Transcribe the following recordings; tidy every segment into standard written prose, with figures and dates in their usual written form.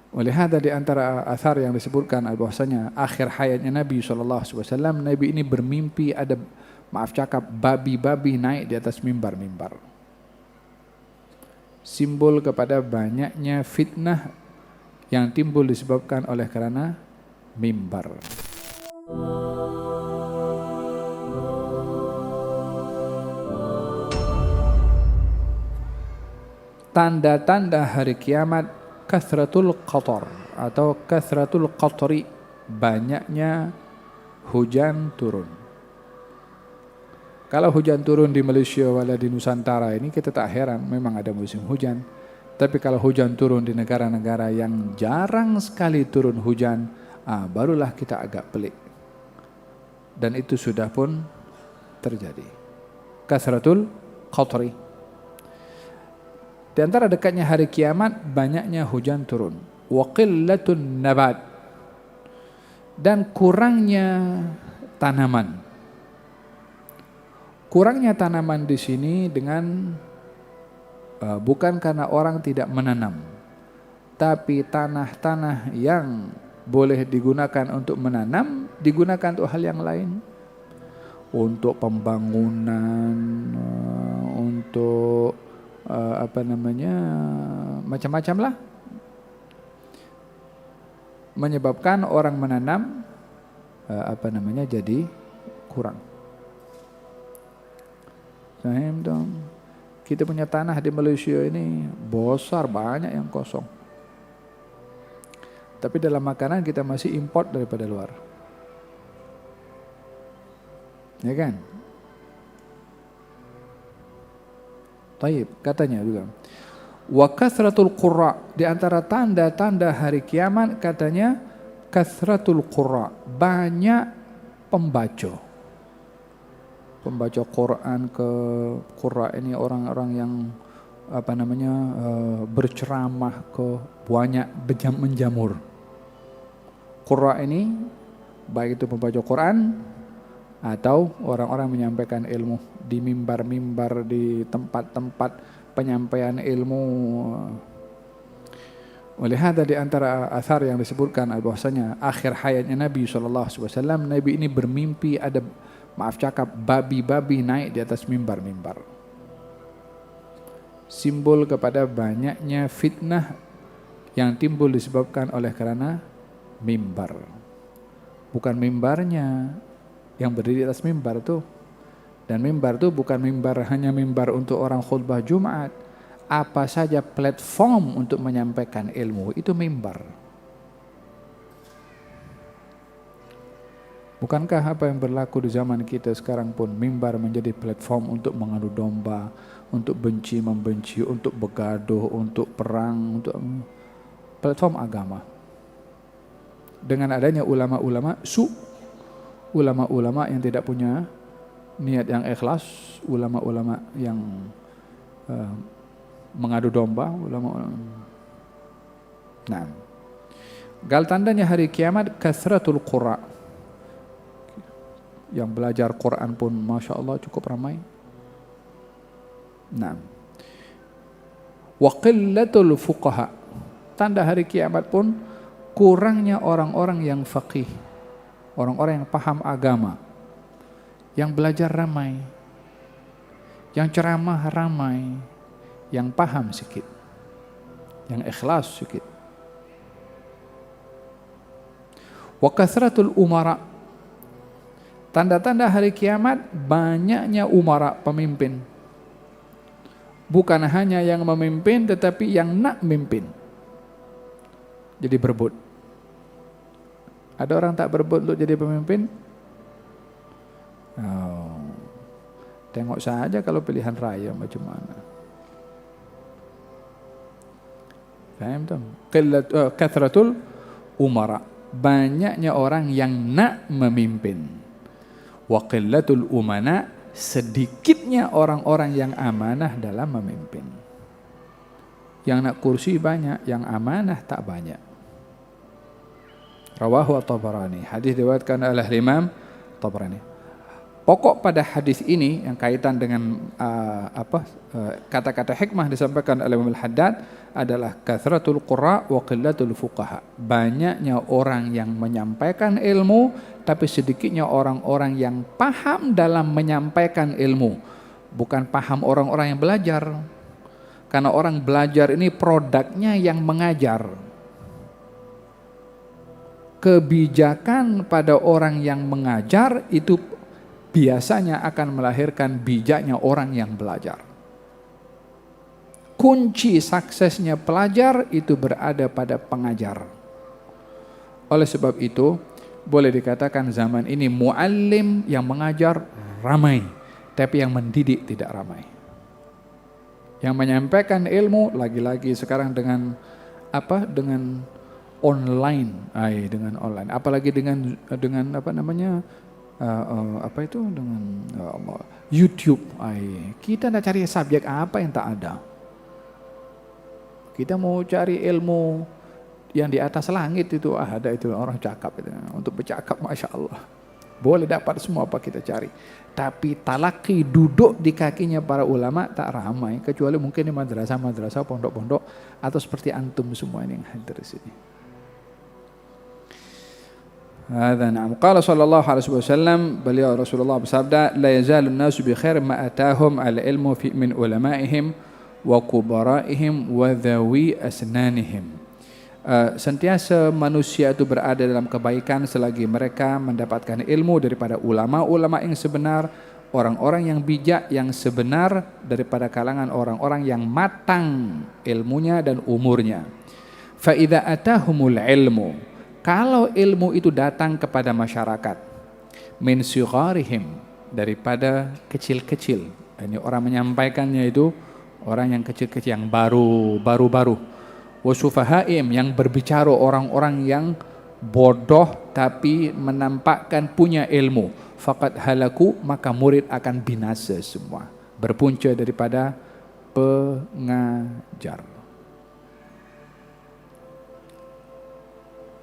Oleh hada di antara athar yang disebutkan bahwasanya akhir hayatnya Nabi SAW, Nabi ini bermimpi ada, maaf cakap, babi-babi naik di atas mimbar-mimbar. Simbol kepada banyaknya fitnah yang timbul disebabkan oleh karena mimbar. Tanda-tanda hari kiamat, kathratul qatar atau kathratul qatri, banyaknya hujan turun. Kalau hujan turun di Malaysia wala di Nusantara ini kita tak heran, memang ada musim hujan. Tapi kalau hujan turun di negara-negara yang jarang sekali turun hujan, barulah kita agak pelik. Dan itu sudah pun terjadi. Kathratul qatri. Di antara dekatnya hari kiamat, banyaknya hujan turun. Wa qillatun nabat, dan kurangnya tanaman. Kurangnya tanaman di sini dengan bukan karena orang tidak menanam, tapi tanah-tanah yang boleh digunakan untuk menanam digunakan untuk hal yang lain, untuk pembangunan, untuk macam-macam lah, menyebabkan orang menanam jadi kurang. Faham dong? Kita punya tanah di Malaysia ini besar, banyak yang kosong. Tapi dalam makanan kita masih import daripada luar. Ya kan? Taib, katanya juga. Wa kathratul qurra, di antara tanda-tanda hari kiamat katanya kathratul qurra, banyak pembaca. Pembaca Quran ke qurra ini orang-orang yang berceramah ke banyak menjamur. Qurra ini baik itu pembaca Quran atau orang-orang menyampaikan ilmu di mimbar-mimbar, di tempat-tempat penyampaian ilmu. Oleh hada di antara athar yang disebutkan bahwasanya akhir hayatnya Nabi SAW, Nabi ini bermimpi ada, maaf cakap, babi-babi naik di atas mimbar-mimbar. Simbol kepada banyaknya fitnah yang timbul disebabkan oleh karena mimbar. Bukan mimbarnya yang berdiri di atas mimbar tuh. Dan mimbar tuh bukan mimbar hanya mimbar untuk orang khutbah Jumat. Apa saja platform untuk menyampaikan ilmu itu mimbar. Bukankah apa yang berlaku di zaman kita sekarang pun mimbar menjadi platform untuk mengadu domba, untuk benci membenci, untuk begaduh, untuk perang, untuk platform agama. Dengan adanya ulama-ulama ulama-ulama yang tidak punya niat yang ikhlas, ulama-ulama yang mengadu domba, Nah, gal tandanya hari kiamat kasratul qura. Yang belajar Quran pun Masya Allah cukup ramai. Nah, wa qillatul fuqaha, tanda hari kiamat pun kurangnya orang-orang yang faqih, orang-orang yang paham agama, yang belajar ramai, yang ceramah ramai, yang paham sedikit, yang ikhlas sedikit. Wa kathratul umara, tanda-tanda hari kiamat banyaknya umara, pemimpin. Bukan hanya yang memimpin tetapi yang nak memimpin. Jadi berebut. Ada orang tak berebut untuk jadi pemimpin? Tengok saja kalau pilihan raya macam mana. Faham tak? Kathratul umara, banyaknya orang yang nak memimpin. Wa qillatul umana, sedikitnya orang-orang yang amanah dalam memimpin. Yang nak kursi banyak, yang amanah tak banyak. Rawahu at-Tabarani, hadis diriwayatkan oleh Imam Tabarani. pokok pada hadis ini yang kaitan dengan kata-kata hikmah disampaikan oleh Imam Al-Haddad adalah kathratul qurra wa qillatul fuqaha. Banyaknya orang yang menyampaikan ilmu, tapi sedikitnya orang-orang yang paham dalam menyampaikan ilmu. Bukan paham orang-orang yang belajar. Karena orang belajar ini produknya yang mengajar. Kebijakan pada orang yang mengajar itu biasanya akan melahirkan bijaknya orang yang belajar. Kunci suksesnya pelajar itu berada pada pengajar. Oleh sebab itu, boleh dikatakan zaman ini muallim yang mengajar ramai, tapi yang mendidik tidak ramai. Yang menyampaikan ilmu lagi-lagi sekarang dengan online, dengan online, apalagi dengan dengan YouTube. Kita nak cari subjek apa yang tak ada. Kita mau cari ilmu yang di atas langit itu ada itu orang cakap itu. Untuk bercakap masya Allah boleh dapat semua apa kita cari. Tapi talaki duduk di kakinya para ulama tak ramai, kecuali mungkin di madrasah-madrasah, pondok-pondok, atau seperti antum semua ini yang hadir di sini. Hadza na'am. Qala sallallahu alaihi wasallam, beliau Rasulullah bersabda, la yazalun nasu bi khair ma atahum al-ilmu fi min ulamaihim wa kubaraihim wa dhawi asnanihim. Sentiasa manusia itu berada dalam kebaikan selagi mereka mendapatkan ilmu daripada ulama-ulama yang sebenar, orang-orang yang bijak yang sebenar daripada kalangan orang-orang yang matang ilmunya dan umurnya. Fa idza atahumul ilmu, kalau ilmu itu datang kepada masyarakat, min sigharihim, daripada kecil-kecil. Ini orang menyampaikannya itu orang yang kecil-kecil, yang baru-baru. Wa sufahaim, yang berbicara orang-orang yang bodoh tapi menampakkan punya ilmu. Faqad halaku, maka murid akan binasa semua. Berpunca daripada pengajar.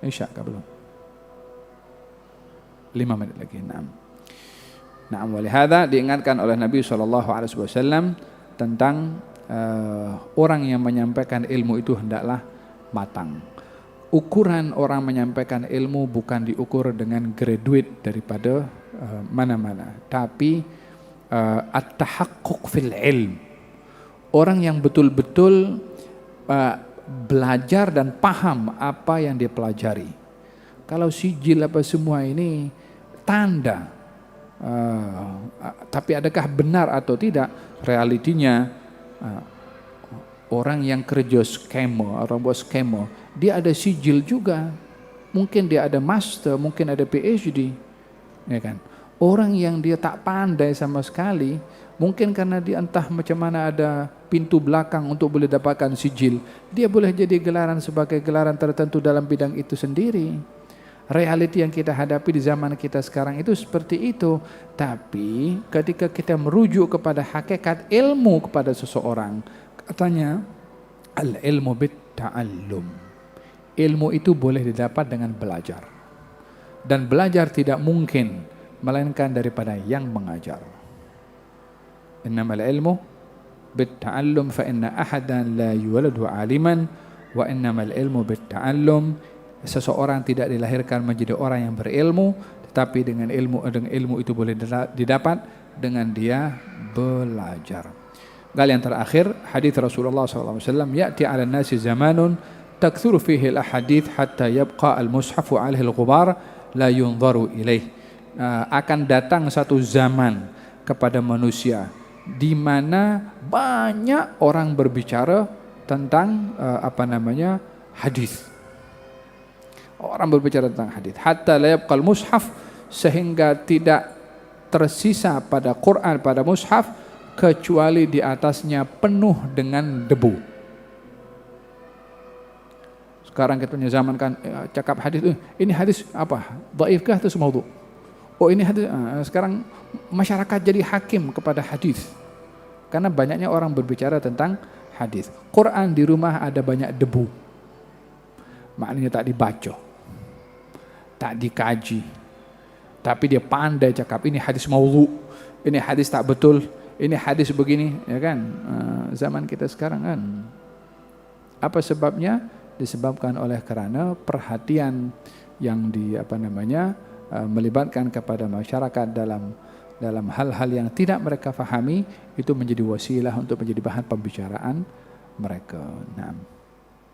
Isya' belum? 5 menit lagi. Naam, walihada diingatkan oleh Nabi SAW tentang orang yang menyampaikan ilmu itu hendaklah matang. Ukuran orang menyampaikan ilmu bukan diukur dengan graduate daripada mana-mana, tapi at-tahaqquq fil ilm. Orang yang betul-betul belajar dan paham apa yang dia pelajari. Kalau sijil apa semua ini tanda, tapi adakah benar atau tidak? Realitinya orang yang kerja skema, orang buat skema, dia ada sijil juga. Mungkin dia ada master, mungkin ada PhD, ya kan? Orang yang dia tak pandai sama sekali, mungkin karena dia entah macam mana ada pintu belakang untuk boleh dapatkan sijil, dia boleh jadi gelaran sebagai gelaran tertentu dalam bidang itu sendiri. Realiti yang kita hadapi di zaman kita sekarang itu seperti itu. Tapi ketika kita merujuk kepada hakikat ilmu kepada seseorang, katanya al-ilmu bit-ta'allum. Ilmu itu boleh didapat dengan belajar. Dan belajar tidak mungkin melainkan daripada yang mengajar. Innamal ilmu bit-ta'allum fa inna ahadan la yuwaladu aliman wa innamal ilmu bit-ta'allum. Seseorang tidak dilahirkan menjadi orang yang berilmu, tetapi dengan ilmu itu boleh didapat dengan dia belajar. Yang terakhir, hadis Rasulullah SAW, ya'ti 'ala nasi zamanun takthuru fihi al-ahadits hatta yabqa al-mushafu 'alaihi al-ghubar la yunzaru ilaih. Akan datang satu zaman kepada manusia di mana banyak orang berbicara tentang hadis. Orang berbicara tentang hadis. Hatta la yabqal mushaf, sehingga tidak tersisa pada Quran, pada mushaf, kecuali di atasnya penuh dengan debu. Sekarang kita punya zaman kan cakap hadis, ini hadis apa? Dhaifkah atau maudhu'? Oh ini hadis. Sekarang masyarakat jadi hakim kepada hadis. Karena banyaknya orang berbicara tentang hadis. Quran di rumah ada banyak debu. Maknanya tak dibaca, tak dikaji. Tapi dia pandai cakap, ini hadis maudhu, ini hadis tak betul, ini hadis begini, ya kan? Zaman kita sekarang kan. Apa sebabnya? Disebabkan oleh karena perhatian yang melibatkan kepada masyarakat dalam hal-hal yang tidak mereka fahami, itu menjadi wasilah untuk menjadi bahan pembicaraan mereka. Nah.